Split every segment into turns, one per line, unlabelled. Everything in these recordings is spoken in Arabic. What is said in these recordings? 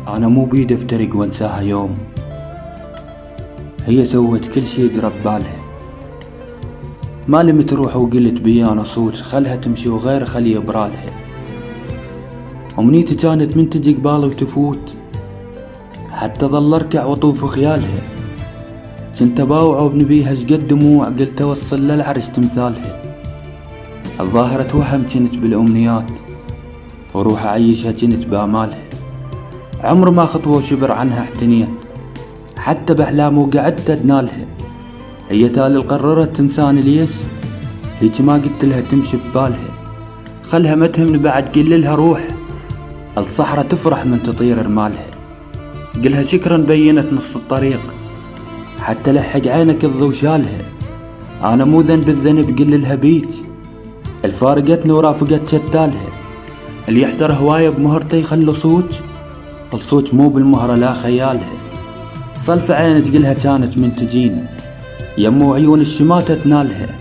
أنا مو بيد أفترق وانساها يوم، هي سوت كل شي يجرى ببالها. ما لمت تروح وقلت بي أنا صوت خلها تمشي وغير خلي يبرالها. أمنيتي كانت من تجي قبالي وتفوت، حتى ظل أركع وأطوف خيالها. كنت أباوع وبنبيها شقد دموع، قلت أوصل للعرش تمثالها. الظاهرة توهم كنت بالأمنيات، وروح أعيشها كنت بآمالها. عمر ما خطوة وشبر عنها احتنيت، حتى بأحلام وقعدت أدنالها. هي تالي قررت تنساني ليش؟ هيك ما قلت لها تمشي بفالها. خلها ما تهمني بعد، قل لها روح الصحراء تفرح من تطير رمالها. قلها شكرا بينت نص الطريق، حتى لحق عينك الضو شالها. أنا مو ذنب الذنب قل لها بيك، الفارقتني ورافقت شتالها. اللي يحتر هواية بمهرته يخلي صوت، الصوت مو بالمهرة لا خيالها. صلف عينك قلها كانت من تجين، يمو عيون الشماتة تنالها.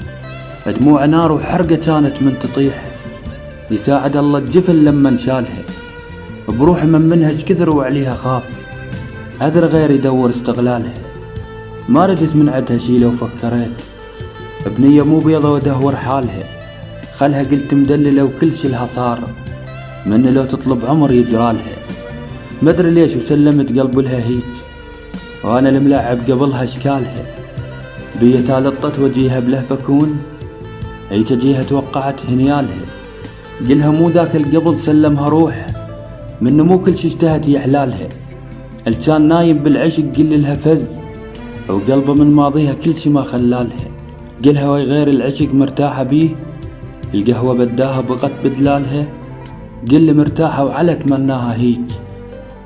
دموع نار وحرقة كانت من تطيح، يساعد الله الجفل لما انشالها. بروح من منها شكثر وعليها خاف، أدري غير يدور استغلالها. ما ردت من عدها شي لو فكرت، بنية مو بيضة ودهور حالها. خلها قلت مدللة وكل شي لها صار، من لو تطلب عمر يجرالها. مدري ليش وسلمت قلب لها هيج، وانا الملعب قبلها اشكالها. بيا تالطت وجيها بلهفة كون، هيك جيها توقعت هنيالها. قلها مو ذاك القبل سلمها روح، من مو كل شي اشتهت يحلالها. الكان نايم بالعشق قل لها فز، وقلبه من ماضيها كل شي ما خلالها. قلها وغير العشق مرتاحة بيه، القهوة بداها بغت بدلالها. قل مرتاحة وعلى تمناها هيج،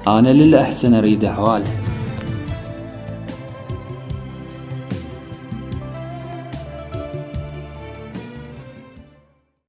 أنا للأحسن أريد أحوالها.